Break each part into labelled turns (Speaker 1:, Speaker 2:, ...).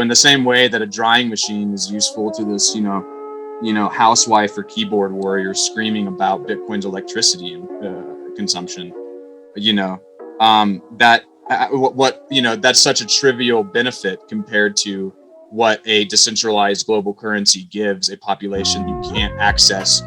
Speaker 1: in the same way that a drying machine is useful to this, housewife or keyboard warrior screaming about Bitcoin's electricity consumption, that's such a trivial benefit compared to what a decentralized global currency gives a population who can't access,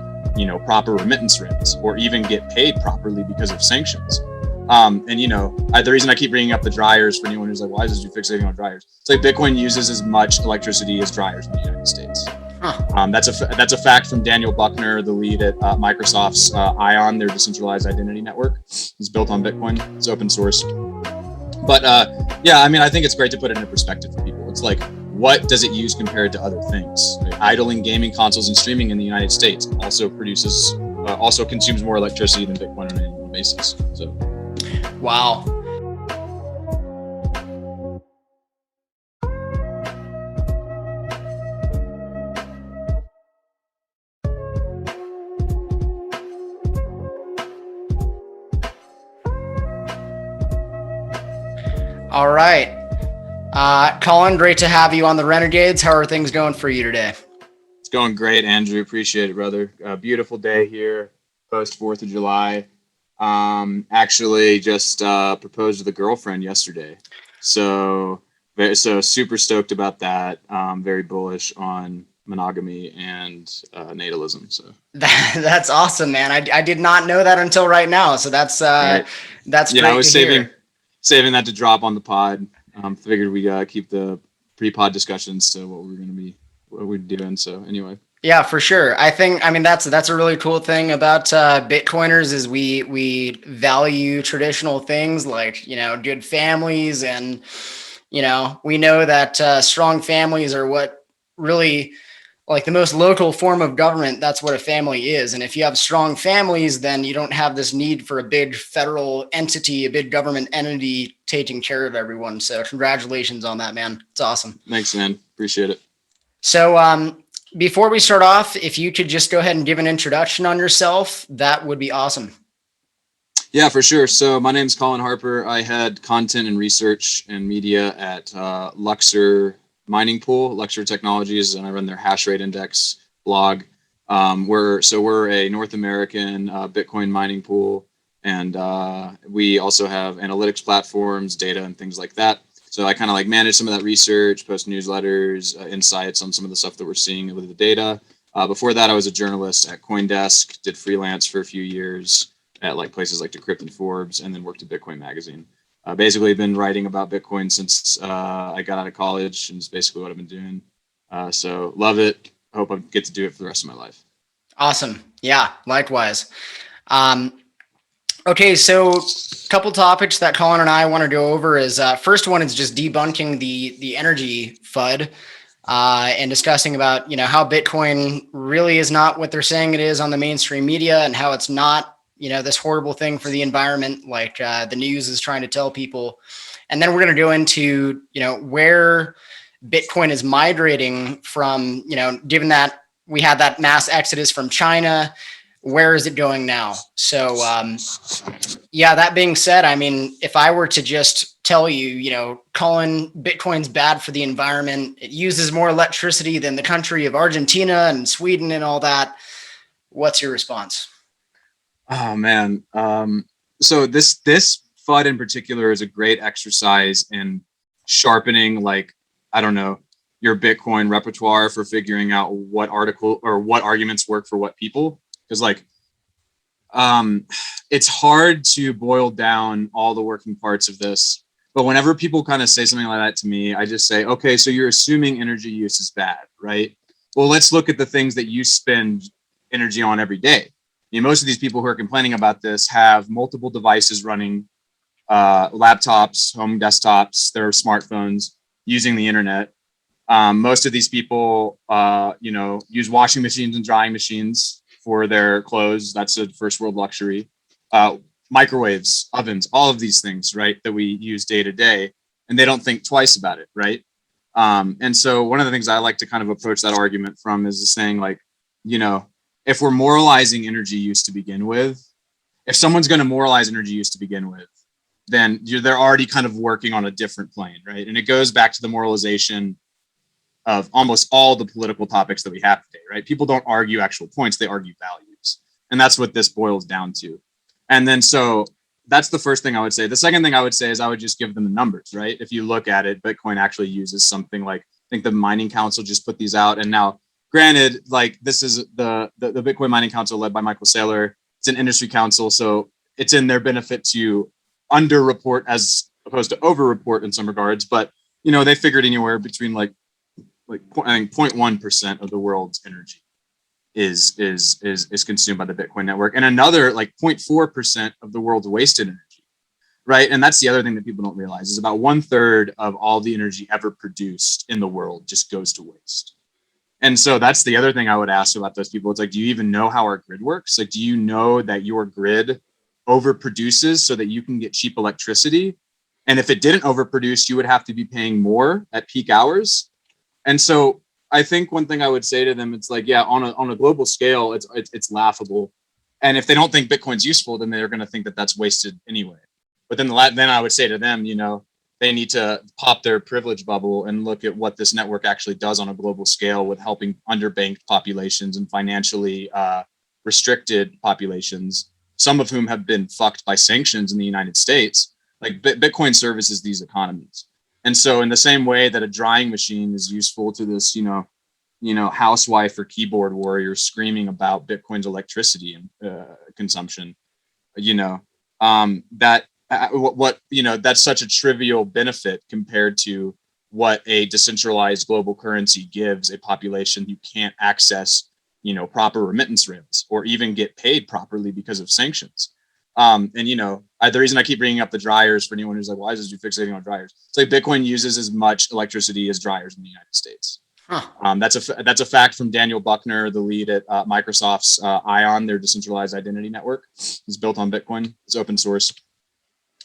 Speaker 1: proper remittance rates or even get paid properly because of sanctions. The reason I keep bringing up the dryers for anyone who's like, why is you fixating on dryers? It's like Bitcoin uses as much electricity as dryers in the United States. That's a fact from Daniel Buckner, the lead at Microsoft's ION, their decentralized identity network. It's built on Bitcoin. It's open source. But I think it's great to put it into perspective for people. It's like, what does it use compared to other things? Right? Idling gaming consoles and streaming in the United States also consumes more electricity than Bitcoin on an annual basis. So.
Speaker 2: Wow. All right. Colin, great to have you on the Renegades. How are things going for you today?
Speaker 1: It's going great, Andrew. Appreciate it, brother. Beautiful day here, post 4th of July. Actually just proposed to the girlfriend yesterday. So super stoked about that. Very bullish on monogamy and natalism. So
Speaker 2: that's awesome, man. I did not know that until right now. So that's
Speaker 1: right.
Speaker 2: That's great.
Speaker 1: I was
Speaker 2: to hear.
Speaker 1: saving that to drop on the pod. Figured we keep the pre-pod discussions to what we're doing. So anyway.
Speaker 2: Yeah, for sure. That's a really cool thing about Bitcoiners is we value traditional things like, good families, and, we know that strong families are what really, like, the most local form of government. That's what a family is. And if you have strong families, then you don't have this need for a big federal entity, a big government entity taking care of everyone. So congratulations on that, man. It's awesome.
Speaker 1: Thanks, man. Appreciate it.
Speaker 2: So, before we start off, if you could just go ahead and give an introduction on yourself, that would be awesome.
Speaker 1: Yeah, for sure. So my name is Colin Harper. I head content and research and media at Luxor mining pool, Luxor Technologies, and I run their hash rate index blog. We're a North American Bitcoin mining pool, and we also have analytics platforms, data, and things like that. So I kind of manage some of that research, post newsletters, insights on some of the stuff that we're seeing with the data. Before that, I was a journalist at CoinDesk, did freelance for a few years at places like Decrypt and Forbes, and then worked at Bitcoin Magazine. Basically been writing about Bitcoin since I got out of college, and it's basically what I've been doing. So love it. Hope I get to do it for the rest of my life.
Speaker 2: Awesome. Yeah, likewise. Okay, so a couple topics that Colin and I want to go over is first one is just debunking the energy FUD and discussing about how Bitcoin really is not what they're saying it is on the mainstream media, and how it's not this horrible thing for the environment like the news is trying to tell people. And then we're going to go into where Bitcoin is migrating from, given that we had that mass exodus from China. Where is it going now? So, that being said, if I were to just tell you, Colin, Bitcoin's bad for the environment, it uses more electricity than the country of Argentina and Sweden and all that, what's your response?
Speaker 1: Oh, man. So this FUD in particular is a great exercise in sharpening, your Bitcoin repertoire for figuring out what article or what arguments work for what people. Because it's hard to boil down all the working parts of this. But whenever people kind of say something like that to me, I just say, okay, so you're assuming energy use is bad, right? Well, let's look at the things that you spend energy on every day. Most of these people who are complaining about this have multiple devices running, laptops, home desktops, their smartphones, using the internet. Most of these people, use washing machines and drying machines for their clothes. That's a first world luxury. Microwaves, ovens, all of these things, right, that we use day to day, and they don't think twice about it, right? And so one of the things I like to kind of approach that argument from is saying, if we're moralizing energy use to begin with, if someone's going to moralize energy use to begin with, then they're already kind of working on a different plane, right? And it goes back to the moralization of almost all the political topics that we have today, right? People don't argue actual points, they argue values. And that's what this boils down to. And then so that's the first thing I would say. The second thing I would say is I would just give them the numbers, right? If you look at it, Bitcoin actually uses something like, I think the Mining Council just put these out. And now, granted, like this is the Bitcoin Mining Council led by Michael Saylor. It's an industry council, so it's in their benefit to under-report as opposed to over-report in some regards. But you know, they figured anywhere between like I think 0.1% of the world's energy is consumed by the Bitcoin network, and another like 0.4% of the world's wasted energy, right? And that's the other thing that people don't realize is about 1/3 of all the energy ever produced in the world just goes to waste. And so that's the other thing I would ask about those people. It's like, do you even know how our grid works? Like, do you know that your grid overproduces so that you can get cheap electricity? And if it didn't overproduce, you would have to be paying more at peak hours. And so I think one thing I would say to them, it's like, yeah, on a global scale, it's laughable. And if they don't think Bitcoin's useful, then they're going to think that that's wasted anyway. But then I would say to them, you know, they need to pop their privilege bubble and look at what this network actually does on a global scale with helping underbanked populations and financially restricted populations, some of whom have been fucked by sanctions in the United States. Like Bitcoin services these economies. And so in the same way that a drying machine is useful to this, you know, housewife or keyboard warrior screaming about Bitcoin's electricity and consumption, you know, that what you know, that's such a trivial benefit compared to what a decentralized global currency gives a population who can't access, you know, proper remittance rails or even get paid properly because of sanctions. And you know, the reason I keep bringing up the dryers for anyone who's like, why is you fixating on dryers? It's like Bitcoin uses as much electricity as dryers in the United States. Huh. That's a fact from Daniel Buckner, the lead at Microsoft's Ion, their decentralized identity network. It's built on Bitcoin. It's open source.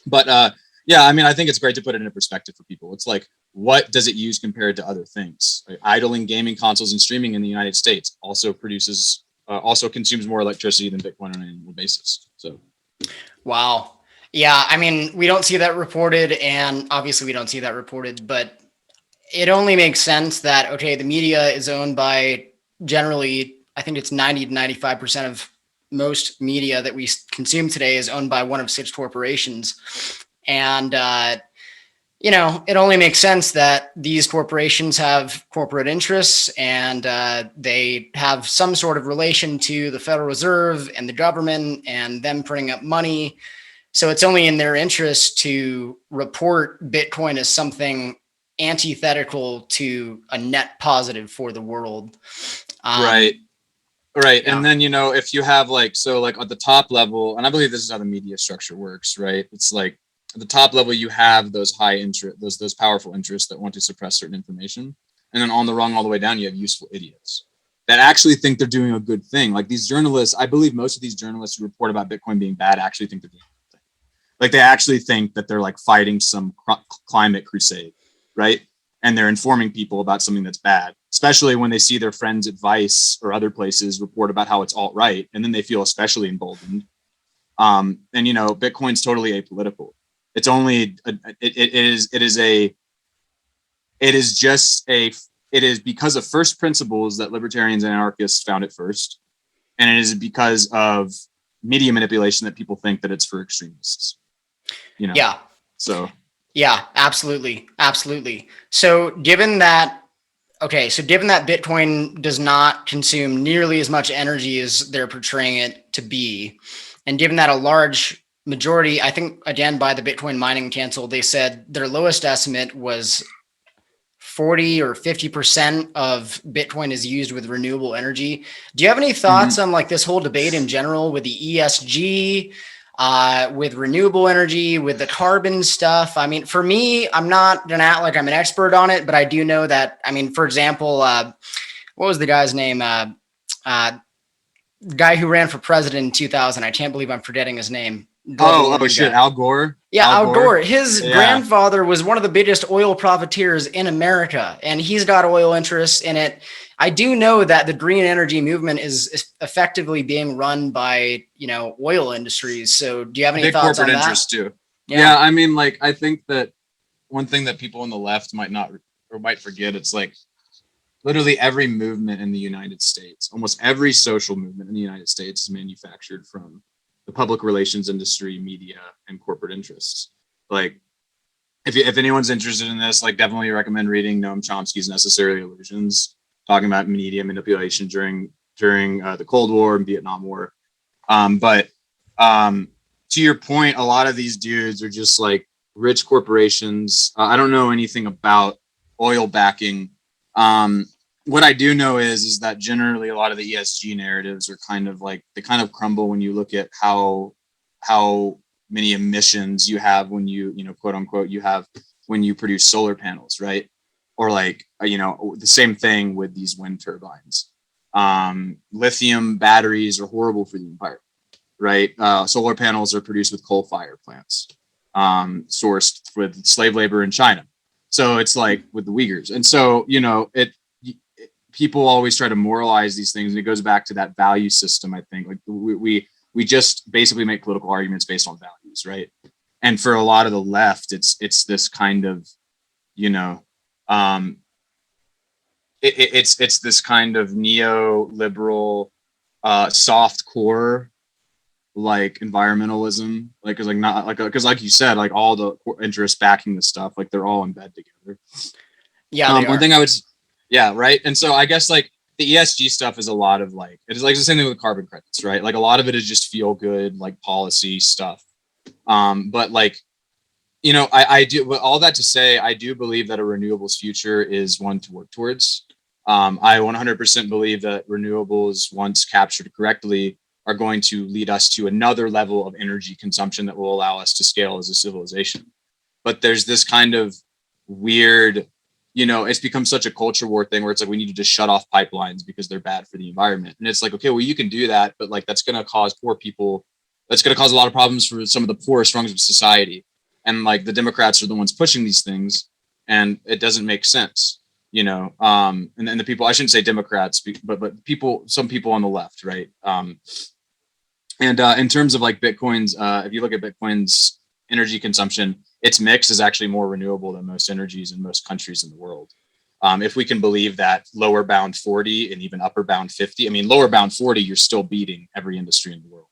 Speaker 1: But yeah, I mean, I think it's great to put it into perspective for people. It's like, what does it use compared to other things? Like, idling gaming consoles and streaming in the United States also consumes more electricity than Bitcoin on an annual basis. So.
Speaker 2: Wow. Yeah, I mean, we don't see that reported, and obviously we don't see that reported, but it only makes sense that, okay, the media is owned by generally, I think it's 90 to 95% of most media that we consume today is owned by one of 6 corporations. And, you know, it only makes sense that these corporations have corporate interests, and they have some sort of relation to the Federal Reserve and the government and them printing up money. So it's only in their interest to report Bitcoin as something antithetical to a net positive for the world.
Speaker 1: Right. Yeah. And then, you know, if you have like at the top level, and I believe this is how the media structure works, right? It's like at the top level, you have those high interest, those powerful interests that want to suppress certain information. And then on the rung all the way down, you have useful idiots that actually think they're doing a good thing. Like these journalists, I believe most of these journalists who report about Bitcoin being bad actually think they're doing a good thing. Like they actually think that they're like fighting some climate crusade, right? And they're informing people about something that's bad, especially when they see their friends at Vice or other places report about how it's alt-right, and then they feel especially emboldened. And you know, Bitcoin's totally apolitical. It's only it is because of first principles that libertarians and anarchists found it first, and it is because of media manipulation that people think that it's for extremists. You know.
Speaker 2: Yeah.
Speaker 1: So.
Speaker 2: Yeah, absolutely. Absolutely. So given that Bitcoin does not consume nearly as much energy as they're portraying it to be, and given that a large majority, I think, again, by the Bitcoin Mining Council, they said their lowest estimate was 40 or 50% of Bitcoin is used with renewable energy. Do you have any thoughts on like this whole debate in general with the ESG, with renewable energy, with the carbon stuff? I mean, for me, I'm not gonna act like I'm an expert on it, but I do know that, I mean, for example, what was the guy's name? Guy who ran for president in 2000. I can't believe I'm forgetting his name.
Speaker 1: Oh shit, Al Gore.
Speaker 2: Yeah, Al Gore. His grandfather was one of the biggest oil profiteers in America, and he's got oil interests in it. I do know that the green energy movement is effectively being run by, you know, oil industries. So do you have any thoughts on that? Big corporate interest
Speaker 1: too. Yeah, I mean, like, I think that one thing that people on the left might forget, it's like literally every movement in the United States, almost every social movement in the United States is manufactured from the public relations industry, media, and corporate interests. Like, if anyone's interested in this, like, definitely recommend reading Noam Chomsky's Necessary Illusions, talking about media manipulation during the Cold War and Vietnam War. But to your point, a lot of these dudes are just like rich corporations. I don't know anything about oil backing. What I do know is that generally a lot of the ESG narratives are kind of like, they kind of crumble when you look at how many emissions you have when you know, quote unquote, you have when you produce solar panels, right? Or like, you know, the same thing with these wind turbines. Lithium batteries are horrible for the environment, right? Solar panels are produced with coal-fired plants, sourced with slave labor in China. So it's like with the Uyghurs. And so, you know, people always try to moralize these things, and it goes back to that value system. I think like we just basically make political arguments based on values, right? And for a lot of the left, it's this kind of, you know, it's this kind of neoliberal, soft core, like environmentalism, like, cause like not like, cause like you said, like all the interests backing this stuff, like they're all in bed together.
Speaker 2: Yeah, they
Speaker 1: One
Speaker 2: are.
Speaker 1: thing I would, yeah, right. And so I guess like the ESG stuff is a lot of like, it's like the same thing with carbon credits, right? Like a lot of it is just feel good, like policy stuff. But like, you know, I do, with all that to say, I do believe that a renewables future is one to work towards. I 100% believe that renewables, once captured correctly, are going to lead us to another level of energy consumption that will allow us to scale as a civilization. But there's this kind of weird, you know, it's become such a culture war thing where it's like we need to just shut off pipelines because they're bad for the environment. And it's like, okay, well, you can do that, but like that's going to cause poor people, that's going to cause a lot of problems for some of the poorest rungs of society. And like the Democrats are the ones pushing these things, and it doesn't make sense, you know. And then the people, I shouldn't say Democrats, but people, some people on the left, right? And in terms of like Bitcoin's, if you look at Bitcoin's energy consumption, its mix is actually more renewable than most energies in most countries in the world. If we can believe that lower bound 40 and even upper bound 50, I mean, lower bound 40, you're still beating every industry in the world.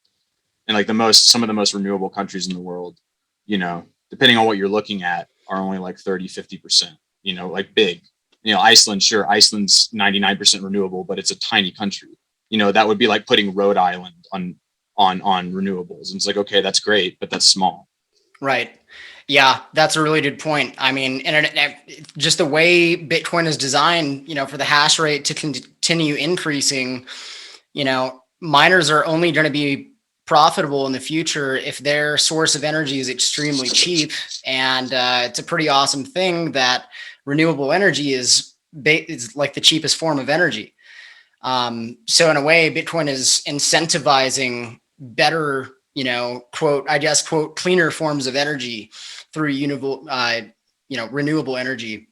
Speaker 1: And like some of the most renewable countries in the world, you know, depending on what you're looking at, are only like 30, 50%, you know, like big. You know, Iceland, sure, Iceland's 99% renewable, but it's a tiny country. You know, that would be like putting Rhode Island on renewables. And it's like, okay, that's great, but that's small.
Speaker 2: Right. Yeah, that's a really good point. I mean, and just the way Bitcoin is designed, you know, for the hash rate to continue increasing, you know, miners are only going to be profitable in the future if their source of energy is extremely cheap. And it's a pretty awesome thing that renewable energy is like the cheapest form of energy. So in a way, Bitcoin is incentivizing better, you know, quote, I guess, quote, cleaner forms of energy through renewable energy.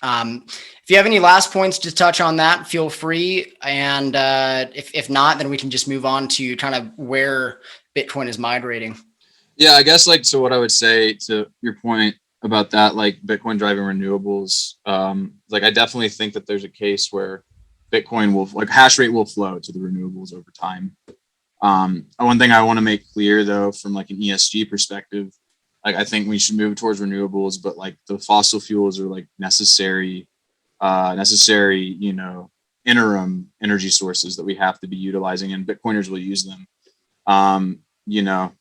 Speaker 2: If you have any last points to touch on that, feel free. And if not, then we can just move on to kind of where Bitcoin is migrating.
Speaker 1: Yeah, I guess like, so what I would say to your point about that, like Bitcoin driving renewables, like I definitely think that there's a case where Bitcoin will, like, hash rate will flow to the renewables over time. One thing I want to make clear though, from like an ESG perspective, like I think we should move towards renewables, but like the fossil fuels are like necessary, you know, interim energy sources that we have to be utilizing, and Bitcoiners will use them. You know,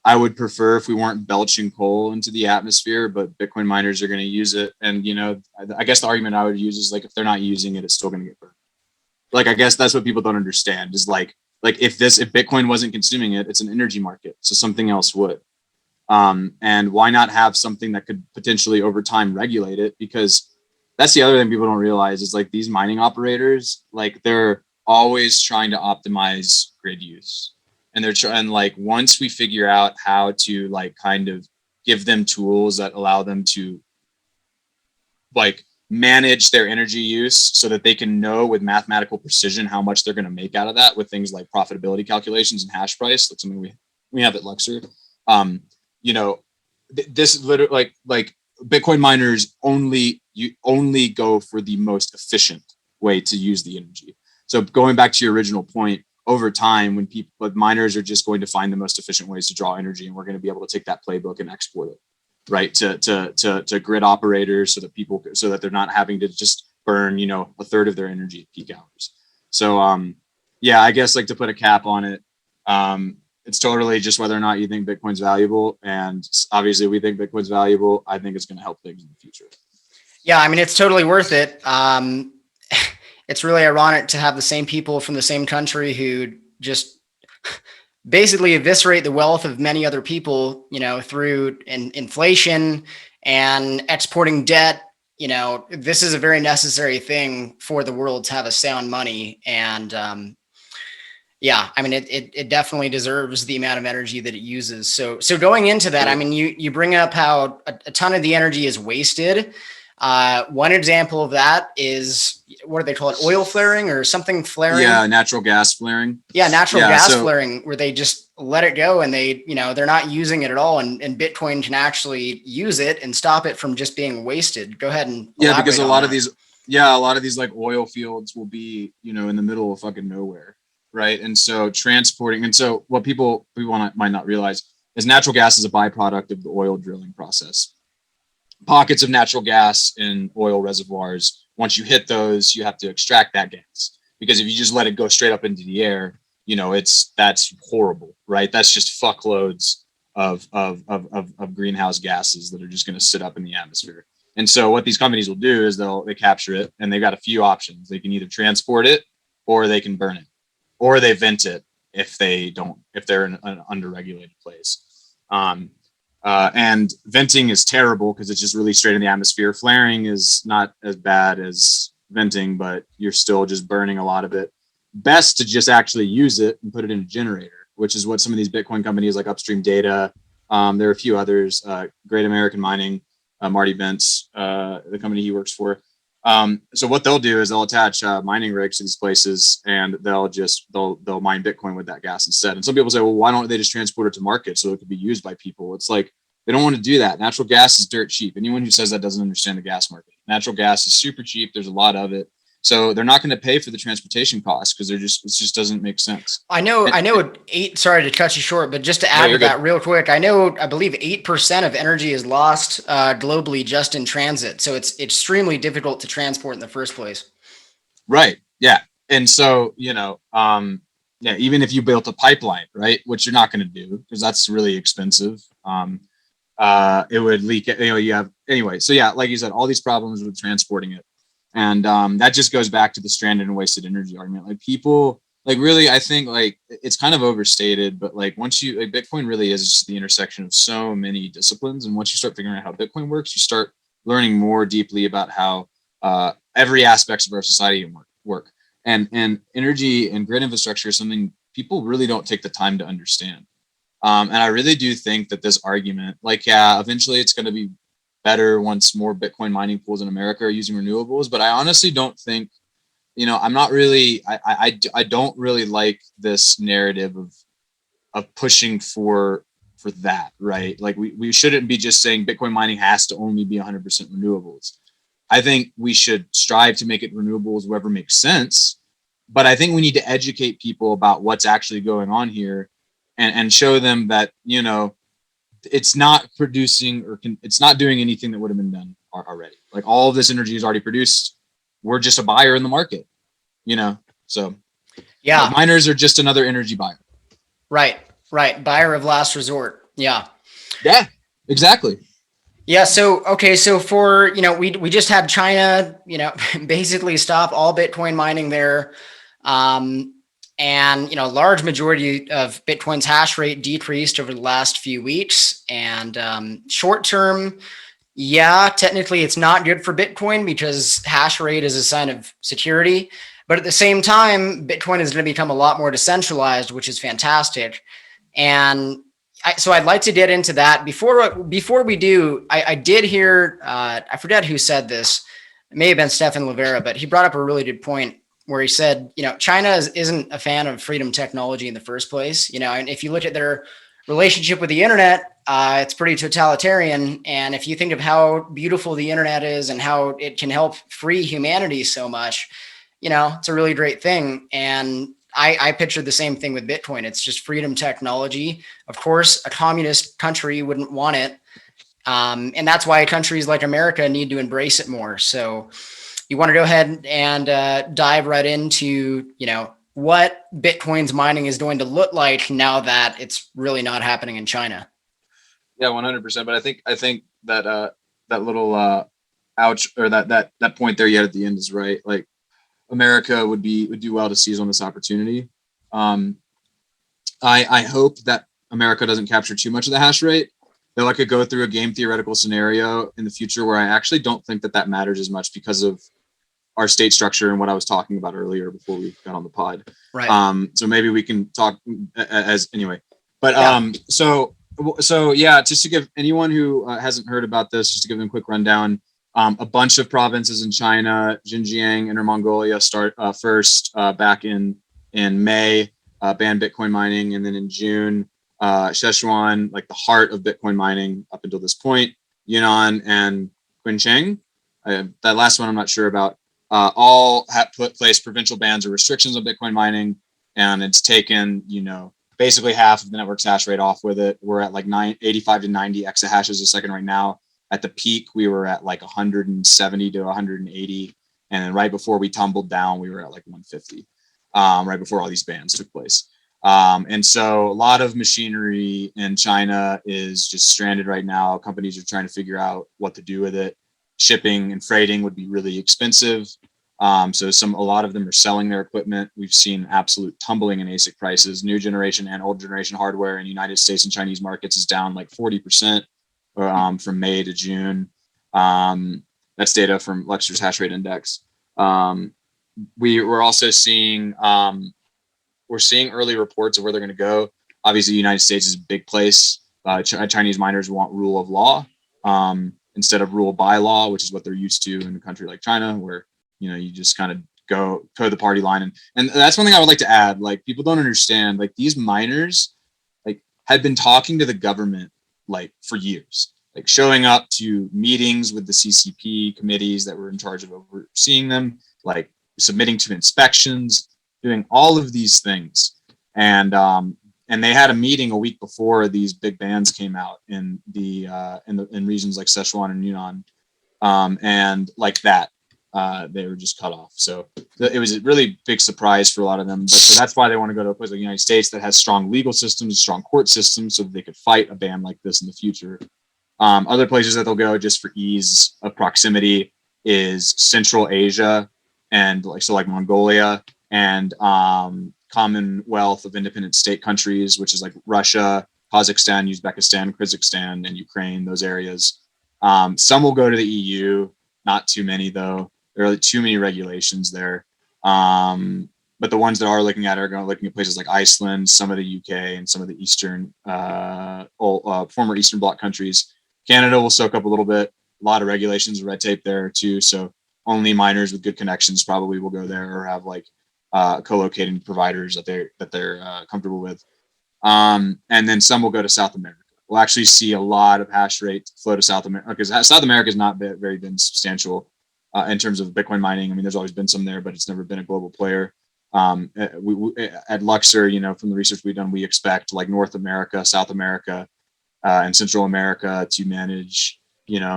Speaker 1: I would prefer if we weren't belching coal into the atmosphere, but Bitcoin miners are going to use it. And, you know, I guess the argument I would use is like, if they're not using it, it's still going to get burned. Like, I guess that's what people don't understand is like if Bitcoin wasn't consuming it, it's an energy market. So something else would. And why not have something that could potentially over time regulate it? Because that's the other thing people don't realize is like these mining operators, like they're always trying to optimize grid use. And they're trying, like, once we figure out how to like kind of give them tools that allow them to like manage their energy use so that they can know with mathematical precision how much they're going to make out of that with things like profitability calculations and hash price. That's something we have at Luxor. You know, this literally like Bitcoin miners only go for the most efficient way to use the energy. So going back to your original point, over time, when miners are just going to find the most efficient ways to draw energy, and we're going to be able to take that playbook and export it, right, to grid operators, so that they're not having to just burn, a third of their energy at peak hours. So yeah, I guess like to put a cap on it, it's totally just whether or not you think Bitcoin's valuable, and obviously we think Bitcoin's valuable. I think it's going to help things in the future.
Speaker 2: Yeah, I mean, it's totally worth it. It's really ironic to have the same people from the same country who just basically eviscerate the wealth of many other people, through inflation and exporting debt. This is a very necessary thing for the world to have a sound money. And yeah, I mean, it definitely deserves the amount of energy that it uses. So going into that, I mean, you bring up how a ton of the energy is wasted. One example of that is, what do they call it? Oil flaring or something flaring?
Speaker 1: Yeah, natural gas flaring.
Speaker 2: Yeah, natural gas flaring, where they just let it go and they're not using it at all. And Bitcoin can actually use it and stop it from just being wasted. Go ahead and
Speaker 1: yeah, because a lot of these like oil fields will be, in the middle of fucking nowhere, right? And so transporting, and so what people might not realize is natural gas is a byproduct of the oil drilling process. Pockets of natural gas in oil reservoirs, once you hit those, you have to extract that gas, because if you just let it go straight up into the air, that's horrible, right? That's just fuckloads of greenhouse gases that are just going to sit up in the atmosphere. And so what these companies will do is they capture it, and they've got a few options. They can either transport it, or they can burn it, or they vent it if they're in an underregulated place. And venting is terrible because it's just really straight in the atmosphere. Flaring is not as bad as venting, but you're still just burning a lot of it. Best to just actually use it and put it in a generator, which is what some of these Bitcoin companies like Upstream Data, there are a few others, Great American Mining, Marty Bentz, the company he works for. So what they'll do is they'll attach mining rigs to these places, and they'll mine Bitcoin with that gas instead. And some people say, well, why don't they just transport it to market so it could be used by people? It's like, they don't want to do that. Natural gas is dirt cheap. Anyone who says that doesn't understand the gas market. Natural gas is super cheap. There's a lot of it. So they're not going to pay for the transportation costs because it just doesn't make sense.
Speaker 2: I know. Sorry to cut you short, but just to add to that real quick, I believe 8% of energy is lost globally just in transit. So it's extremely difficult to transport in the first place. Right.
Speaker 1: Yeah. And so, even if you built a pipeline, right, which you're not going to do because that's really expensive. It would leak. So yeah, like you said, all these problems with transporting it. And that just goes back to the stranded and wasted energy argument. Like people, like really, I think like it's kind of overstated, but like once Bitcoin really is just the intersection of so many disciplines. And once you start figuring out how Bitcoin works, you start learning more deeply about how every aspects of our society work. And energy and grid infrastructure is something people really don't take the time to understand. And I really do think that this argument, eventually it's going to be better once more Bitcoin mining pools in America are using renewables. But I honestly don't think, I'm not really, I don't really like this narrative of pushing for that, right? Like we shouldn't be just saying Bitcoin mining has to only be 100% renewables. I think we should strive to make it renewables wherever makes sense. But I think we need to educate people about what's actually going on here and show them that, it's not producing it's not doing anything that would have been done already. Like all of this energy is already produced. We're just a buyer in the market, so yeah, miners are just another energy buyer.
Speaker 2: Right. Buyer of last resort. Yeah,
Speaker 1: exactly.
Speaker 2: Yeah. So, okay. So for, we just had China, basically stop all Bitcoin mining there. And, large majority of Bitcoin's hash rate decreased over the last few weeks. And short term, technically it's not good for Bitcoin because hash rate is a sign of security. But at the same time, Bitcoin is going to become a lot more decentralized, which is fantastic. And so I'd like to get into that. Before we do, I did hear, I forget who said this. It may have been Stefan Livera, but he brought up a really good point where he said, China isn't a fan of freedom technology in the first place, and if you look at their relationship with the internet, it's pretty totalitarian. And if you think of how beautiful the internet is and how it can help free humanity so much, it's a really great thing. And I pictured the same thing with Bitcoin. It's just freedom technology. Of course, a communist country wouldn't want it. And that's why countries like America need to embrace it more. So you want to go ahead and dive right into, what Bitcoin's mining is going to look like now that it's really not happening in China.
Speaker 1: Yeah, 100%. But I think that that little ouch, or that point there yet at the end is right. Like America would do well to seize on this opportunity. Um, I hope that America doesn't capture too much of the hash rate. Though I could go through a game theoretical scenario in the future where I actually don't think that matters as much because of our state structure and what I was talking about earlier before we got on the pod.
Speaker 2: Right.
Speaker 1: So maybe we can talk as anyway. But
Speaker 2: Yeah.
Speaker 1: so yeah, just to give anyone who hasn't heard about this, just to give them a quick rundown. A bunch of provinces in China, Xinjiang, Inner Mongolia, start first back in May, banned Bitcoin mining, and then in June, Sichuan, like the heart of Bitcoin mining up until this point, Yunnan and Qinghai. That last one I'm not sure about. All have put place provincial bans or restrictions on Bitcoin mining, and it's taken basically half of the network's hash rate off with it. We're at like 85 to 90 exahashes a second right now. At the peak, we were at like 170 to 180, and then right before we tumbled down, we were at like 150. Right before all these bans took place. And so a lot of machinery in China is just stranded right now. Companies are trying to figure out what to do with it. Shipping and freighting would be really expensive. So a lot of them are selling their equipment. We've seen absolute tumbling in ASIC prices. New generation and old generation hardware in the United States and Chinese markets is down like 40% from May to June. That's data from Luxor's hash rate index. We're also seeing early reports of where they're going to go. Obviously, the United States is a big place. Chinese miners want rule of law instead of rule by law, which is what they're used to in a country like China, where you just kind of go toe the party line. And that's one thing I would like to add. Like, people don't understand. Like, these miners like had been talking to the government like for years, like showing up to meetings with the CCP committees that were in charge of overseeing them, like submitting to inspections, doing all of these things. And they had a meeting a week before these big bans came out in in regions like Sichuan and Yunnan, and like that, they were just cut off. So it was a really big surprise for a lot of them. But so that's why they want to go to a place like the United States that has strong legal systems, strong court systems, so that they could fight a ban like this in the future. Other places that they'll go just for ease of proximity is Central Asia, and like Mongolia, and Commonwealth of Independent State countries, which is like Russia, Kazakhstan, Uzbekistan, Kyrgyzstan, and Ukraine, those areas. Some will go to the EU, not too many though. There are too many regulations there. But the ones that are looking at looking at places like Iceland, some of the UK, and some of the Eastern, former Eastern Bloc countries. Canada will soak up a little bit. A lot of regulations, red tape there too. So only miners with good connections probably will go there, or have like co-locating providers that they're comfortable with. And then some will go to South America. We'll actually see a lot of hash rate flow to South America, because South America has not been substantial in terms of Bitcoin mining. I mean, there's always been some there, but it's never been a global player. At Luxor, from the research we've done, we expect like North America, South America, and Central America to manage. If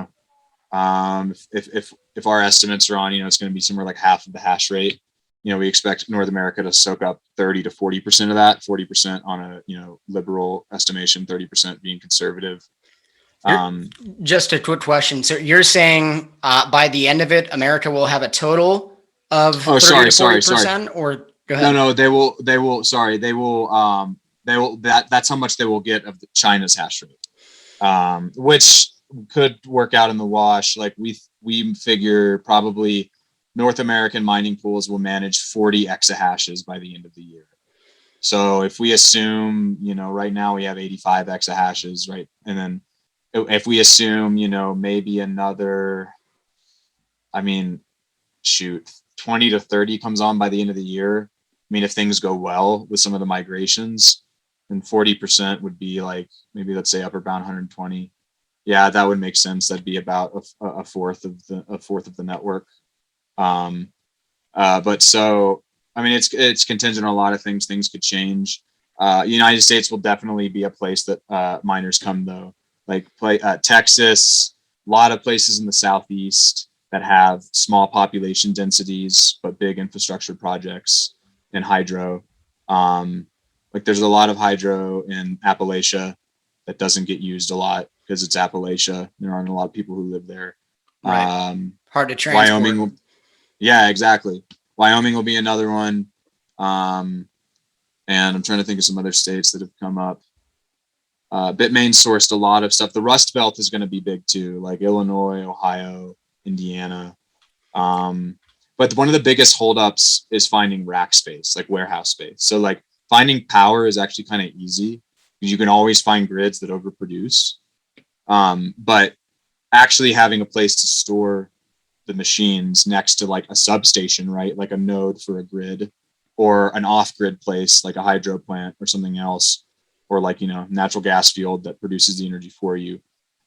Speaker 1: our estimates are on, it's going to be somewhere like half of the hash rate. We expect North America to soak up 30 to 40% of that, 40% on a liberal estimation, 30% being conservative.
Speaker 2: Just a quick question. So you're saying by the end of it, America will have a total of 30 to 40%, or go ahead.
Speaker 1: No, they will. Sorry, they will. That's how much they will get of China's hash rate, which could work out in the wash. Like we figure probably North American mining pools will manage 40 exahashes by the end of the year. So if we assume, right now we have 85 exahashes, right? And then if we assume, maybe another, 20 to 30 comes on by the end of the year. If things go well with some of the migrations, then 40% would be like, maybe let's say upper bound 120. Yeah, that would make sense. That'd be about a fourth of the network. But so, I mean, it's contingent on a lot of things. Things could change. United States will definitely be a place that miners come, though. Like Texas, a lot of places in the Southeast that have small population densities but big infrastructure projects in hydro. Like there's a lot of hydro in Appalachia that doesn't get used a lot because it's Appalachia. There aren't a lot of people who live there.
Speaker 2: Right. Hard to transport.
Speaker 1: Wyoming will, yeah, exactly. Wyoming will be another one. And I'm trying to think of some other states that have come up. Bitmain sourced a lot of stuff. The Rust Belt is going to be big too, like Illinois, Ohio, Indiana. But one of the biggest holdups is finding rack space, like warehouse space. So like finding power is actually kind of easy because you can always find grids that overproduce. But actually having a place to store the machines next to like a substation, right? Like a node for a grid or an off-grid place like a hydro plant or something else, or like, natural gas field that produces the energy for you.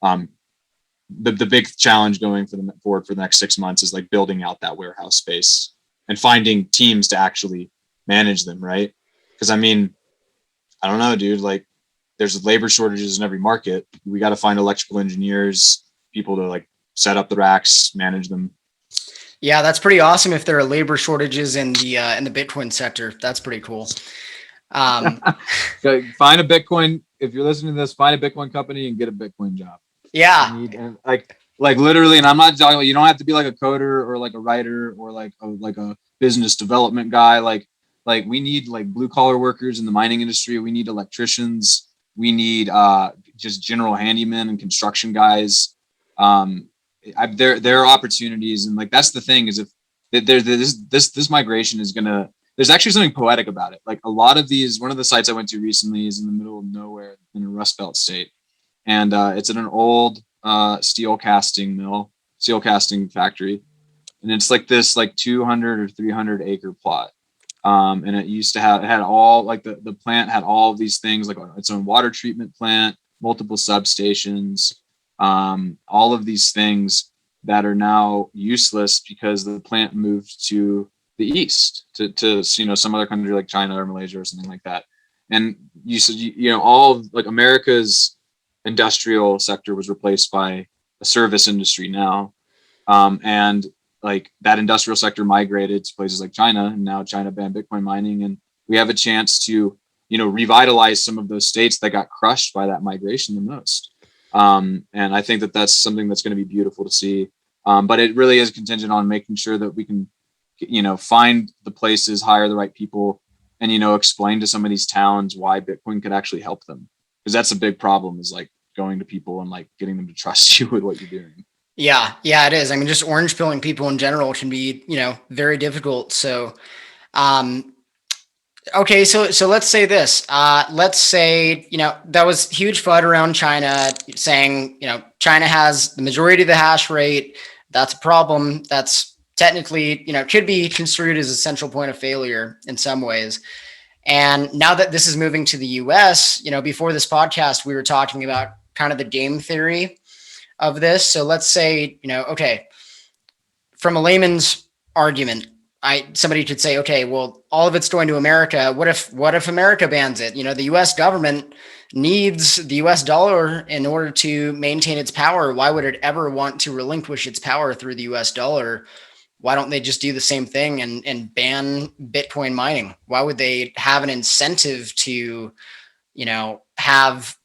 Speaker 1: The big challenge going forward for the next 6 months is like building out that warehouse space and finding teams to actually manage them, right? Because I mean, I don't know, dude, like there's labor shortages in every market. We got to find electrical engineers, people to like set up the racks, manage them.
Speaker 2: Yeah, that's pretty awesome. If there are labor shortages in the Bitcoin sector, that's pretty cool.
Speaker 1: Find a Bitcoin. If you're listening to this, find a Bitcoin company and get a Bitcoin job.
Speaker 2: Yeah,
Speaker 1: And like literally, and I'm not talking about, you don't have to be like a coder or like a writer or like a business development guy. Like we need like blue collar workers in the mining industry. We need electricians. We need just general handymen and construction guys. There are opportunities, and like that's the thing is if this migration is gonna. There's actually something poetic about it. Like a lot of these, one of the sites I went to recently is in the middle of nowhere in a Rust Belt state, and it's in an old steel casting factory, and it's like this like 200 or 300 acre plot. And it had all like the plant had all of these things like its own water treatment plant, multiple substations, all of these things that are now useless because the plant moved to the east to some other country like China or Malaysia or something like that. And you said all of, like America's industrial sector was replaced by a service industry now, and like that industrial sector migrated to places like China, and now China banned Bitcoin mining, and we have a chance to revitalize some of those states that got crushed by that migration the most. And I think that that's something that's going to be beautiful to see. But it really is contingent on making sure that we can find the places, hire the right people, and explain to some of these towns why Bitcoin could actually help them, because that's a big problem, is like going to people and like getting them to trust you with what you're doing.
Speaker 2: yeah, it is. I mean, just orange pilling people in general can be, very difficult. So, okay, so let's say this. Let's say that was huge FUD around China, saying China has the majority of the hash rate. That's a problem. That's technically could be construed as a central point of failure in some ways. And now that this is moving to the US, before this podcast, we were talking about kind of the game theory of this. So let's say, okay, from a layman's argument, somebody could say, okay, well, all of it's going to America. What if America bans it? The US government needs the US dollar in order to maintain its power. Why would it ever want to relinquish its power through the US dollar? Why don't they just do the same thing and ban Bitcoin mining? Why would they have an incentive to, have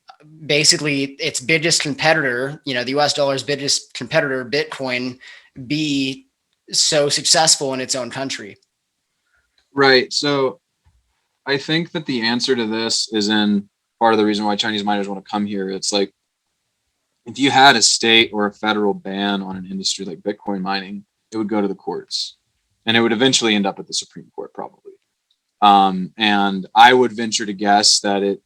Speaker 2: basically its biggest competitor, the US dollar's biggest competitor, Bitcoin, be so successful in its own country?
Speaker 1: Right. So I think that the answer to this is in part of the reason why Chinese miners want to come here. It's like, if you had a state or a federal ban on an industry like Bitcoin mining, it would go to the courts, and it would eventually end up at the Supreme Court probably. And I would venture to guess that it,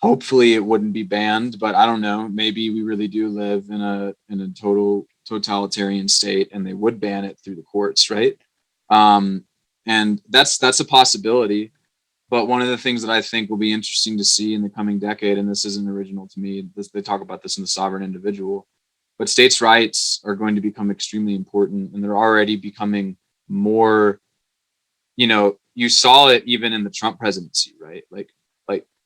Speaker 1: hopefully it wouldn't be banned, but I don't know. Maybe we really do live in a total totalitarian state, and they would ban it through the courts, right? And that's a possibility. But one of the things that I think will be interesting to see in the coming decade, and this isn't original to me, they talk about this in the sovereign individual, but states' rights are going to become extremely important, and they're already becoming more, you saw it even in the Trump presidency, right? Like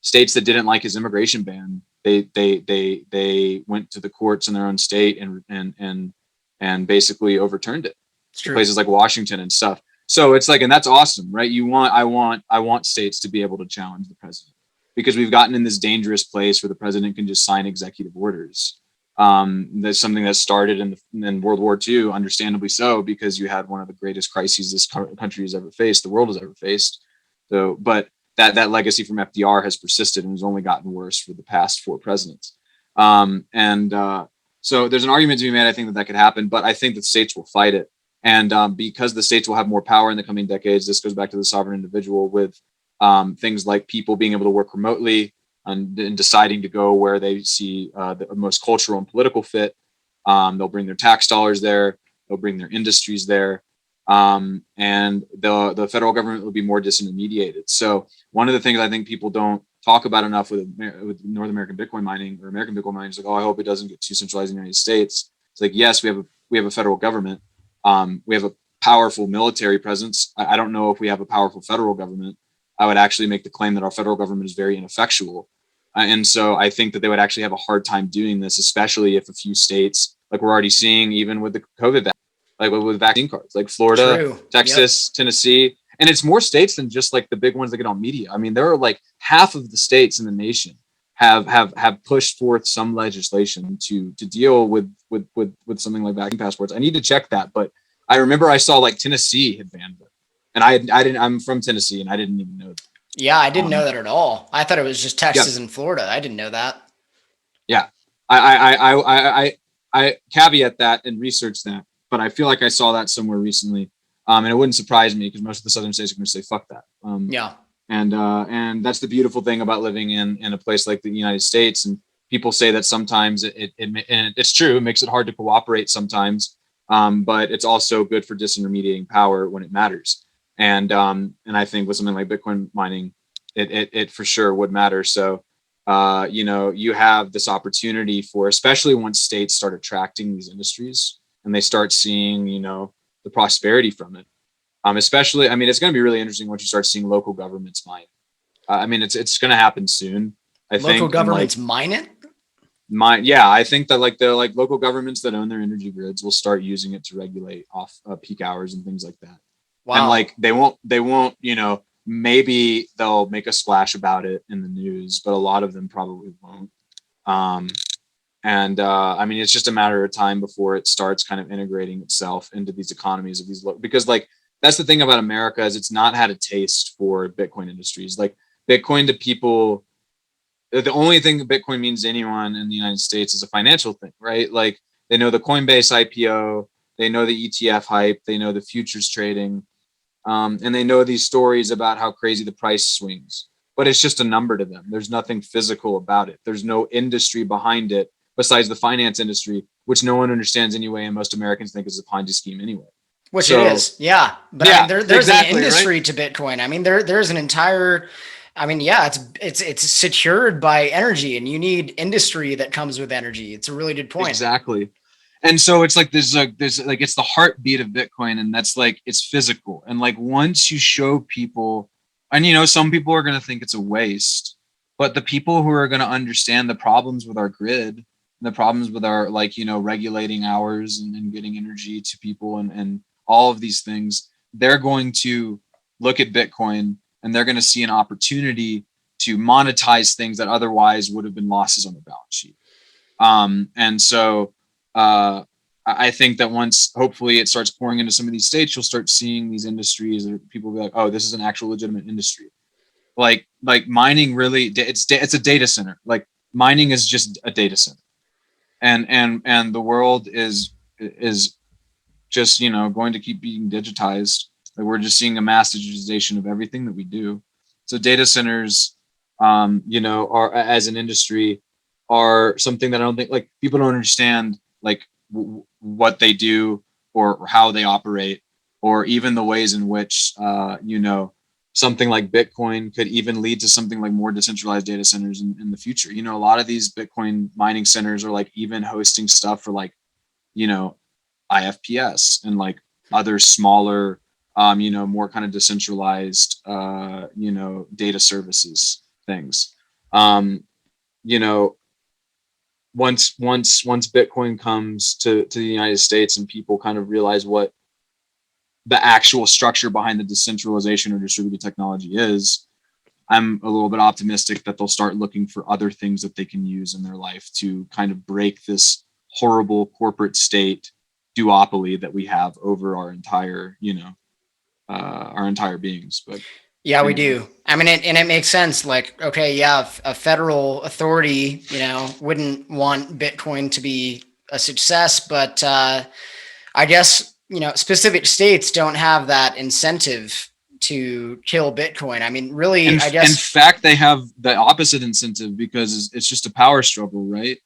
Speaker 1: states that didn't like his immigration ban, they went to the courts in their own state and basically overturned it. Places like Washington and stuff. So it's like, and that's awesome, right? I want states to be able to challenge the president, because we've gotten in this dangerous place where the president can just sign executive orders. That's something that started in World War II, understandably so, because you had one of the greatest crises this country has ever faced, the world has ever faced. So, but that legacy from FDR has persisted and has only gotten worse for the past 4 presidents. So there's an argument to be made, I think, that could happen, but I think that states will fight it. And because the states will have more power in the coming decades, this goes back to the sovereign individual with things like people being able to work remotely and deciding to go where they see the most cultural and political fit. They'll bring their tax dollars there. They'll bring their industries there. And the federal government will be more disintermediated. So one of the things I think people don't talk about enough with North American Bitcoin mining or American Bitcoin mining is like, oh, I hope it doesn't get too centralized in the United States. It's like, yes, we have a federal government. We have a powerful military presence. I don't know if we have a powerful federal government. I would actually make the claim that our federal government is very ineffectual. And so I think that they would actually have a hard time doing this, especially if a few states, like we're already seeing even with the COVID, like with vaccine cards, like Florida, True. Texas, yep. Tennessee. And it's more states than just like the big ones that get on media. I mean, there are like half of the states in the nation have pushed forth some legislation to deal with something like vaccine passports. I need to check that, but I remember I saw like Tennessee had banned it, and I'm from Tennessee and I didn't even know that.
Speaker 2: Yeah, I didn't know that at all. I thought it was just Texas and Florida. I didn't know that.
Speaker 1: Yeah, I caveat that and research that, but I feel like I saw that somewhere recently, and it wouldn't surprise me because most of the southern states are going to say fuck that. And that's the beautiful thing about living in a place like the United States. And people say that sometimes and it's true, it makes it hard to cooperate sometimes, but it's also good for disintermediating power when it matters. And I think with something like Bitcoin mining, it for sure would matter. So you have this opportunity for, especially once states start attracting these industries and they start seeing the prosperity from it. Especially, I mean, it's going to be really interesting once you start seeing local governments mine. I mean, it's going to happen soon. I think
Speaker 2: local governments mine it.
Speaker 1: Yeah, I think that like the local governments that own their energy grids will start using it to regulate off peak hours and things like that. Wow. And like they won't, maybe they'll make a splash about it in the news, but a lot of them probably won't. I mean, it's just a matter of time before it starts kind of integrating itself into these economies of these because like that's the thing about America is it's not had a taste for Bitcoin industries. Like Bitcoin to people, the only thing that Bitcoin means to anyone in the United States is a financial thing, right? Like they know the Coinbase IPO, they know the ETF hype, they know the futures trading, and they know these stories about how crazy the price swings. But it's just a number to them. There's nothing physical about it. There's no industry behind it besides the finance industry, which no one understands anyway, and most Americans think is a Ponzi scheme anyway.
Speaker 2: Which it is, yeah. But yeah, there's exactly, an industry right? to Bitcoin. I mean, there's an entire. I mean, yeah, it's secured by energy, and you need industry that comes with energy. It's a really good point.
Speaker 1: Exactly. And so it's like there's like it's the heartbeat of Bitcoin, and that's like it's physical. And like once you show people, and some people are going to think it's a waste, but the people who are going to understand the problems with our grid, and the problems with our regulating hours and getting energy to people and all of these things, they're going to look at Bitcoin and they're going to see an opportunity to monetize things that otherwise would have been losses on the balance sheet. And so I think that once hopefully it starts pouring into some of these states, you'll start seeing these industries and people will be like, oh, this is an actual legitimate industry. Like mining really, it's a data center. Like mining is just a data center. And the world is just going to keep being digitized. Like we're just seeing a mass digitization of everything that we do. So data centers, are as an industry are something that I don't think like people don't understand like what they do or how they operate, or even the ways in which something like Bitcoin could even lead to something like more decentralized data centers in the future. A lot of these Bitcoin mining centers are like even hosting stuff for like IFPS and like other smaller more kind of decentralized, data services things. Um, you know, once Bitcoin comes to the United States and people kind of realize what the actual structure behind the decentralization or distributed technology is, I'm a little bit optimistic that they'll start looking for other things that they can use in their life to kind of break this horrible corporate state duopoly that we have over our entire, our entire beings. But
Speaker 2: Yeah, we
Speaker 1: anyway.
Speaker 2: do. I mean, it makes sense. Like, okay, yeah, a federal authority, wouldn't want Bitcoin to be a success, but I guess, specific states don't have that incentive to kill Bitcoin. I mean, really,
Speaker 1: And
Speaker 2: I
Speaker 1: in
Speaker 2: guess.
Speaker 1: fact, they have the opposite incentive because it's just a power struggle, right?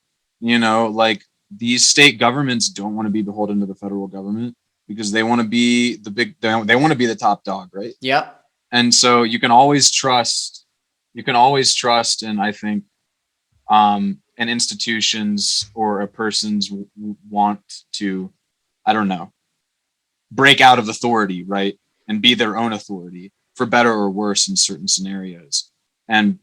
Speaker 1: Like these state governments don't want to be beholden to the federal government because they want to be the big, they want to be the top dog, right?
Speaker 2: Yep.
Speaker 1: And so you can always trust in, I think, an institution's or a person's want to, I don't know, break out of authority, right? And be their own authority for better or worse in certain scenarios. And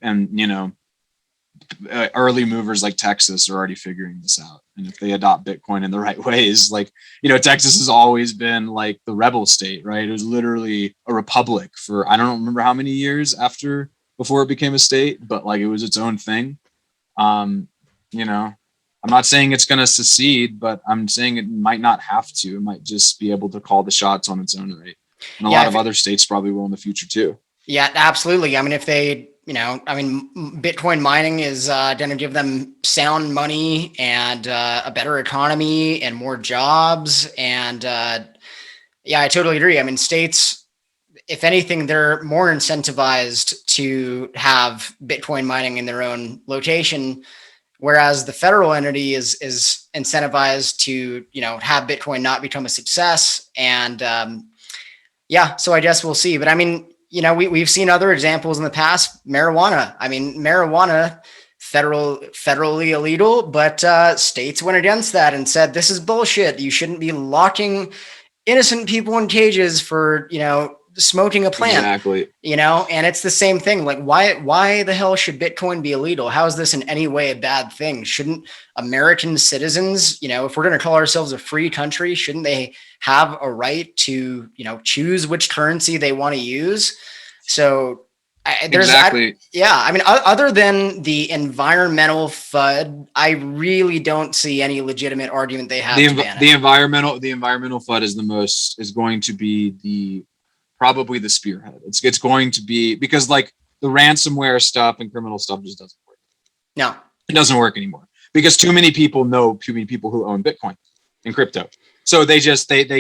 Speaker 1: early movers like Texas are already figuring this out. And if they adopt Bitcoin in the right ways, like, Texas has always been like the rebel state, right? It was literally a republic for, I don't remember how many years before it became a state, but like it was its own thing. Um, I'm not saying it's going to secede, but I'm saying it might not have to. It might just be able to call the shots on its own right. And a lot of other states probably will in the future too.
Speaker 2: Yeah, absolutely. I mean, if they, Bitcoin mining is going to give them sound money and a better economy and more jobs. And yeah, I totally agree. I mean, states, if anything, they're more incentivized to have Bitcoin mining in their own location, whereas the federal entity is incentivized to, have Bitcoin not become a success. And yeah, so I guess we'll see. But I mean, we've seen other examples in the past. Marijuana. I mean, marijuana, federally illegal, but states went against that and said this is bullshit. You shouldn't be locking innocent people in cages for smoking a plant.
Speaker 1: Exactly.
Speaker 2: And it's the same thing. Like, why the hell should Bitcoin be illegal? How is this in any way a bad thing? Shouldn't American citizens, if we're going to call ourselves a free country, shouldn't they have a right to choose which currency they want to use? So
Speaker 1: Exactly.
Speaker 2: I mean, other than the environmental FUD, I really don't see any legitimate argument they have to ban it.
Speaker 1: The environmental FUD is going to be probably the spearhead. It's going to be, because like the ransomware stuff and criminal stuff just doesn't work.
Speaker 2: No,
Speaker 1: it doesn't work anymore because too many people who own Bitcoin and crypto. So they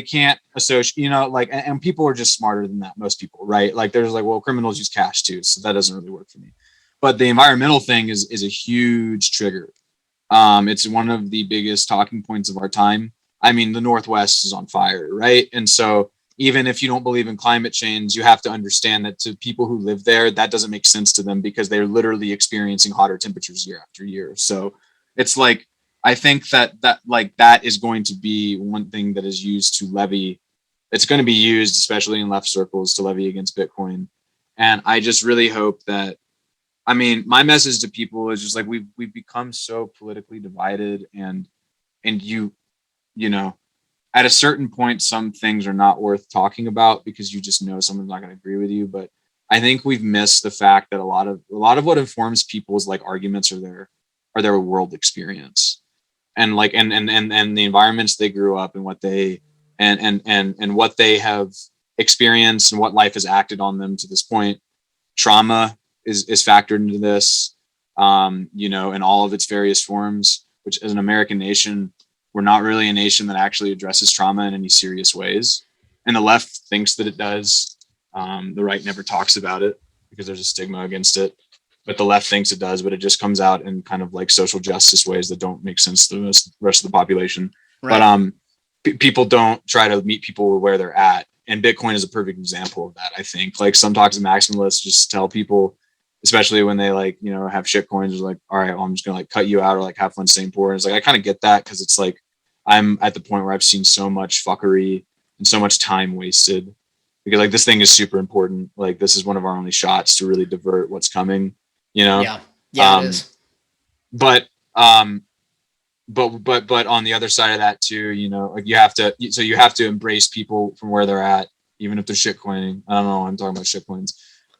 Speaker 1: can't associate, and people are just smarter than that. Most people, right? Like there's like, well, criminals use cash too. So that doesn't really work for me. But the environmental thing is a huge trigger. It's one of the biggest talking points of our time. I mean, the Northwest is on fire, right? And so even if you don't believe in climate change, you have to understand that to people who live there, that doesn't make sense to them because they're literally experiencing hotter temperatures year after year. So it's like, I think that is going to be one thing that is used to levy. It's going to be used, especially in left circles, to levy against Bitcoin. And I just really hope that, I mean, my message to people is just like, we've become so politically divided, and you know, at a certain point, some things are not worth talking about because you just know someone's not going to agree with you. But I think we've missed the fact that a lot of what informs people's like arguments are their world experience, and like and the environments they grew up in, what they and what they have experienced and what life has acted on them to this point. Trauma is factored into this, in all of its various forms, which as an American nation, we're not really a nation that actually addresses trauma in any serious ways. And the left thinks that it does. The right never talks about it because there's a stigma against it. But the left thinks it does, but it just comes out in kind of like social justice ways that don't make sense to the rest of the population. Right. But people don't try to meet people where they're at. And Bitcoin is a perfect example of that, I think. Like some toxic maximalists just tell people, especially when they like, have shit coins, is like, all right, well, I'm just gonna like cut you out or like have fun staying poor. And it's like, I kind of get that because it's like, I'm at the point where I've seen so much fuckery and so much time wasted because like this thing is super important. Like this is one of our only shots to really divert what's coming, you know?
Speaker 2: Yeah. Yeah, it
Speaker 1: Um,
Speaker 2: is.
Speaker 1: but, um, but on the other side of that too, you know, like you have to embrace people from where they're at, even if they're shitcoining. I don't know, I'm talking about shitcoins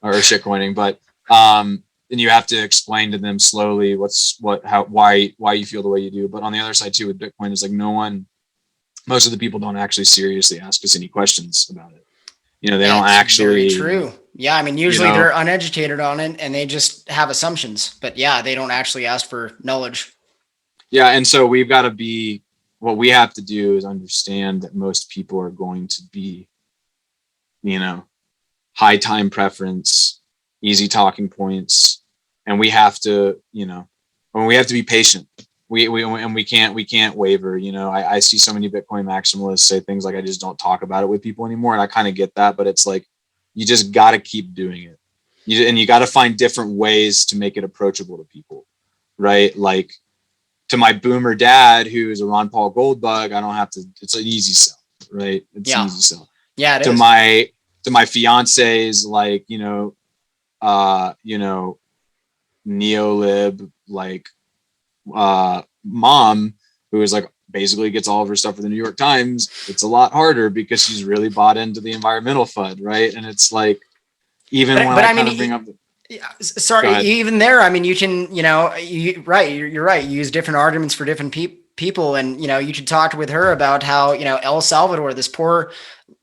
Speaker 1: or shitcoining, but, and you have to explain to them slowly why you feel the way you do. But on the other side too, with Bitcoin is like most of the people don't actually seriously ask us any questions about it. You know, they don't
Speaker 2: It's very
Speaker 1: actually,
Speaker 2: true. Yeah, I mean,
Speaker 1: you
Speaker 2: usually
Speaker 1: know,
Speaker 2: they're uneducated on it and they just have assumptions. But yeah, they don't actually ask for knowledge.
Speaker 1: yeah. And so what we have to do is understand that most people are going to be, you know, high time preference, easy talking points, and we have to, you know, we have to be patient. We can't waver. You know, I see so many Bitcoin maximalists say things like, I just don't talk about it with people anymore, and I kind of get that, but it's like you just got to keep doing it. You got to find different ways to make it approachable to people, right? Like to my boomer dad who is a Ron Paul gold bug, I don't have to. It's an easy sell, right? It's an
Speaker 2: Yeah.
Speaker 1: easy sell.
Speaker 2: Yeah, it
Speaker 1: To
Speaker 2: is.
Speaker 1: my fiance's, like, you know, neolib, like mom, who is like basically gets all of her stuff from the New York Times. It's a lot harder because she's really bought into the environmental FUD, right? And it's like, even when
Speaker 2: But
Speaker 1: I
Speaker 2: I
Speaker 1: kind
Speaker 2: mean,
Speaker 1: of bring up the, go
Speaker 2: sorry,
Speaker 1: ahead.
Speaker 2: even there, I mean, you can, right, you're right. You use different arguments for different people. And, you should talk with her about how, El Salvador, this poor,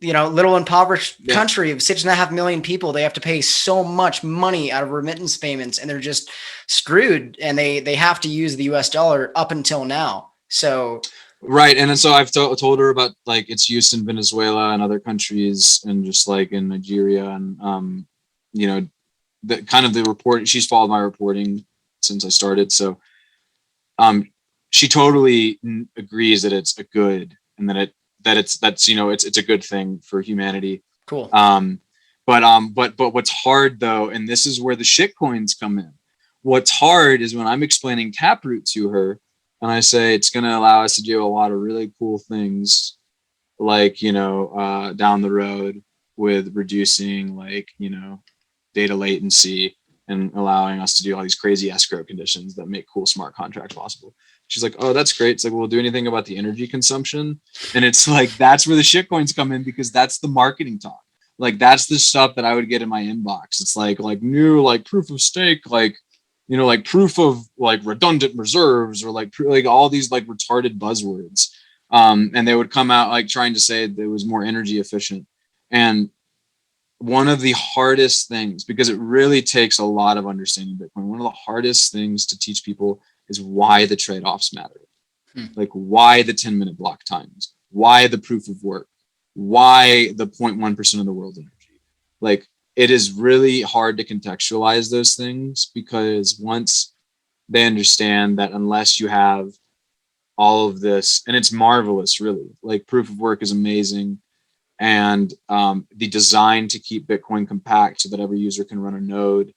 Speaker 2: little impoverished
Speaker 1: Yeah.
Speaker 2: country of 6.5 million people, they have to pay so much money out of remittance payments and they're just screwed. And they have to use the US dollar up until now. So,
Speaker 1: Right. And then so I've told her about like its use in Venezuela and other countries, and just like in Nigeria, and, you know, the kind of the report, she's followed my reporting since I started. So, um, she totally agrees that it's a good, and that's, you know, it's a good thing for humanity.
Speaker 2: cool.
Speaker 1: Um, but what's hard though, and this is where the shit coins come in. What's hard is when I'm explaining Taproot to her, and I say it's going to allow us to do a lot of really cool things, like, down the road, with reducing, like, data latency, and allowing us to do all these crazy escrow conditions that make cool smart contracts possible. She's like, oh, that's great. It's like, we'll do anything about the energy consumption. And it's like, that's where the shit coins come in, because that's the marketing talk. Like, that's the stuff that I would get in my inbox. It's like new, like, proof of stake, like, like proof of, like, redundant reserves, or like all these like retarded buzzwords. And they would come out like trying to say that it was more energy efficient. And one of the hardest things, because it really takes a lot of understanding Bitcoin, one of the hardest things to teach people is why the trade-offs matter. Like, why the 10-minute block times, why the proof of work, why the 0.1% of the world's energy. Like, it is really hard to contextualize those things, because once they understand that, unless you have all of this, and it's marvelous, really, like, proof of work is amazing, and the design to keep Bitcoin compact so that every user can run a node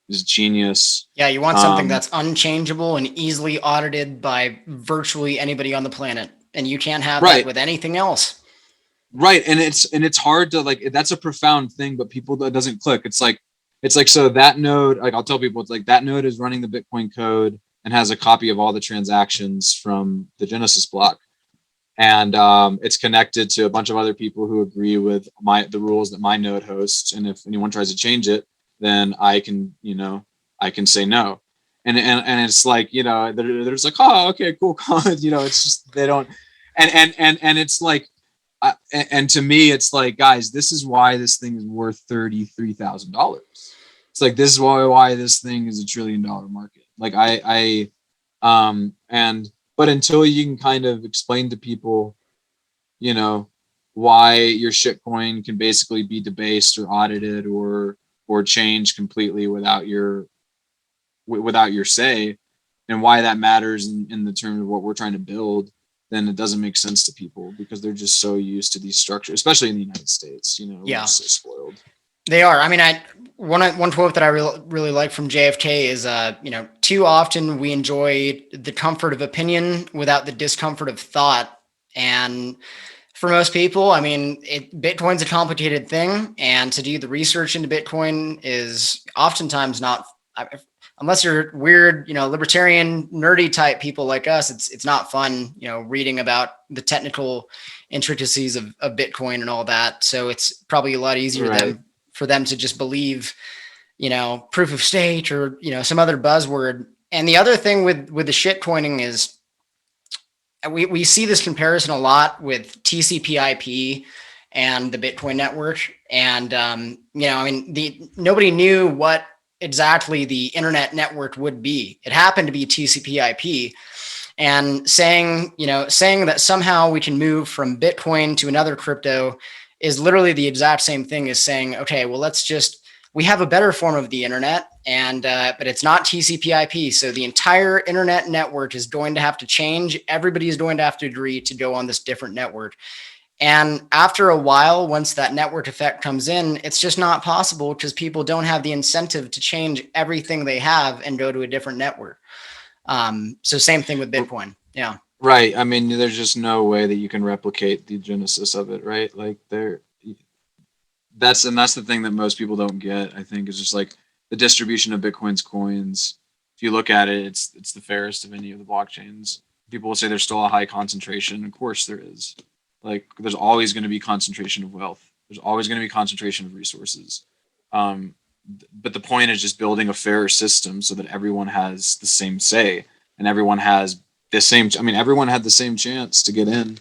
Speaker 1: is genius.
Speaker 2: Yeah, you want something
Speaker 1: Um,
Speaker 2: that's unchangeable and easily audited by virtually anybody on the planet. And you can't have that
Speaker 1: right,
Speaker 2: with anything else.
Speaker 1: right, and it's hard to, like, that's a profound thing, but people, that doesn't click. It's like so that node, like, I'll tell people, it's like that node is running the Bitcoin code and has a copy of all the transactions from the Genesis block, and it's connected to a bunch of other people who agree with the rules that my node hosts. And if anyone tries to change it, then I can say no. And it's like, they're just like, oh, okay, cool. It's just, they don't. And it's like, and to me, it's like, guys, this is why this thing is worth $33,000. It's like, this is why this thing is $1 trillion market. Like, but until you can kind of explain to people, you know, why your shitcoin can basically be debased or audited, or changed completely without your say, and why that matters in the terms of what we're trying to build, then it doesn't make sense to people, because they're just so used to these structures, especially in the United States. We're
Speaker 2: Yeah,
Speaker 1: just so spoiled.
Speaker 2: they are. I mean, one quote that I really like from JFK is, too often we enjoy the comfort of opinion without the discomfort of thought. And for most people. I mean, Bitcoin's a complicated thing, and to do the research into Bitcoin is oftentimes not, unless you're weird, libertarian, nerdy type people like us. It's not fun, reading about the technical intricacies of Bitcoin and all that. So it's probably a lot easier for them to just believe, proof of stake or some other buzzword. And the other thing with the shit coining is, we see this comparison a lot with TCP/IP and the Bitcoin network. And nobody knew what exactly the internet network would be. It happened to be TCP/IP. And saying that somehow we can move from Bitcoin to another crypto is literally the exact same thing as saying, okay, well, we have a better form of the internet, but it's not TCP/IP. So the entire internet network is going to have to change. Everybody is going to have to agree to go on this different network. And after a while, once that network effect comes in, it's just not possible because people don't have the incentive to change everything they have and go to a different network. So same thing with Bitcoin. Yeah.
Speaker 1: Right. I mean, there's just no way that you can replicate the genesis of it, right? Like that's the thing that most people don't get, I think, is just like the distribution of Bitcoin's coins. If you look at it, it's the fairest of any of the blockchains. People will say there's still a high concentration. Of course there is. Like there's always going to be concentration of wealth. There's always going to be concentration of resources. But the point is just building a fairer system so that everyone has the same say and everyone has the same. I mean, everyone had the same chance to get in.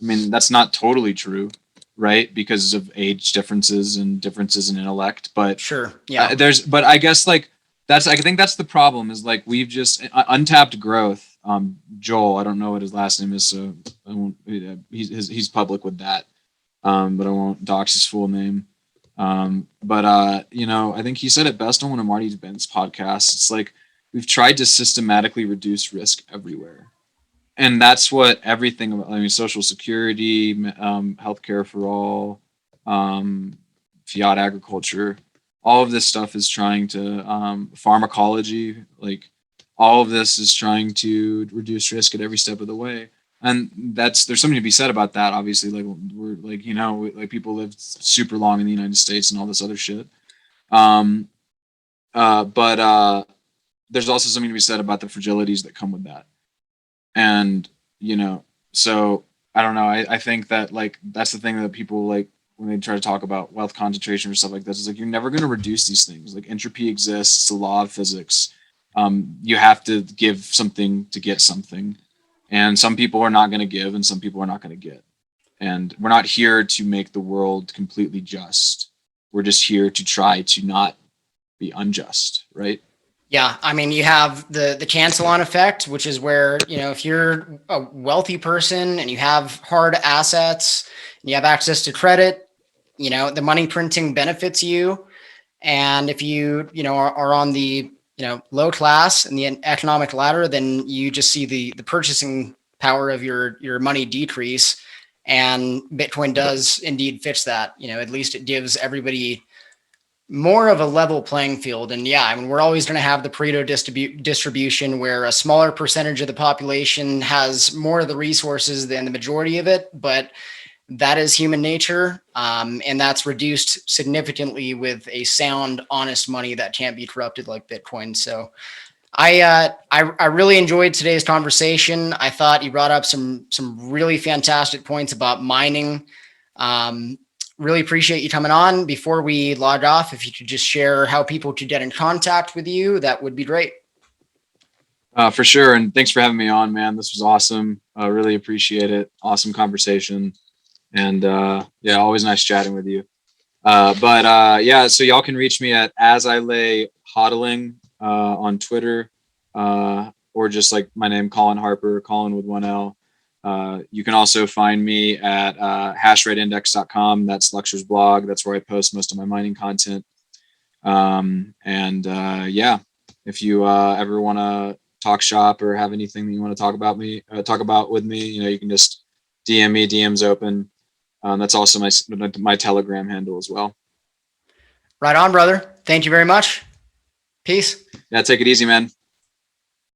Speaker 1: I mean, that's not totally true, right? Because of age differences and differences in intellect. But
Speaker 2: sure, yeah.
Speaker 1: But I guess like I think that's the problem is like we've just untapped growth. Joel, I don't know what his last name is, so I won't. He's public with that, but I won't dox his full name. But I think he said it best on one of Marty Bent's podcasts. It's like we've tried to systematically reduce risk everywhere. And that's what everything about, I mean, Social Security, healthcare for all, fiat agriculture, all of this stuff is trying to, pharmacology, like all of this is trying to reduce risk at every step of the way. And there's something to be said about that. Obviously, like we're like, like people live super long in the United States and all this other shit. But there's also something to be said about the fragilities that come with that. And, so I don't know. I think that like, that's the thing that people like when they try to talk about wealth concentration or stuff like this, is like, you're never going to reduce these things. Like entropy exists, it's a law of physics. You have to give something to get something. And some people are not going to give and some people are not going to get. And we're not here to make the world completely just. We're just here to try to not be unjust, right?
Speaker 2: Yeah, I mean, you have the cancel-on effect, which is where, if you're a wealthy person and you have hard assets and you have access to credit, the money printing benefits you. And if you, are on the, low class in the economic ladder, then you just see the purchasing power of your money decrease. And Bitcoin does indeed fix that. At least it gives everybody more of a level playing field. And yeah, I mean, we're always going to have the Pareto distribution where a smaller percentage of the population has more of the resources than the majority of it, but that is human nature. And that's reduced significantly with a sound, honest money that can't be corrupted like Bitcoin. So I really enjoyed today's conversation. I thought you brought up some really fantastic points about mining. Really appreciate you coming on. Before we log off, if you could just share how people could get in contact with you, that would be great.
Speaker 1: For sure. And thanks for having me on, man. This was awesome. I really appreciate it. Awesome conversation. And yeah, always nice chatting with you. Yeah, so y'all can reach me at As I Lay Hodling on Twitter, or just like my name, Colin Harper, Colin with one L. You can also find me at hashrateindex.com. That's Luxor's blog. That's where I post most of my mining content. Yeah, if you ever want to talk shop or have anything that you want to talk about with me, you can just DM me. DM's open. That's also my Telegram handle as well.
Speaker 2: Right on, brother. Thank you very much. Peace.
Speaker 1: Yeah, take it easy, man.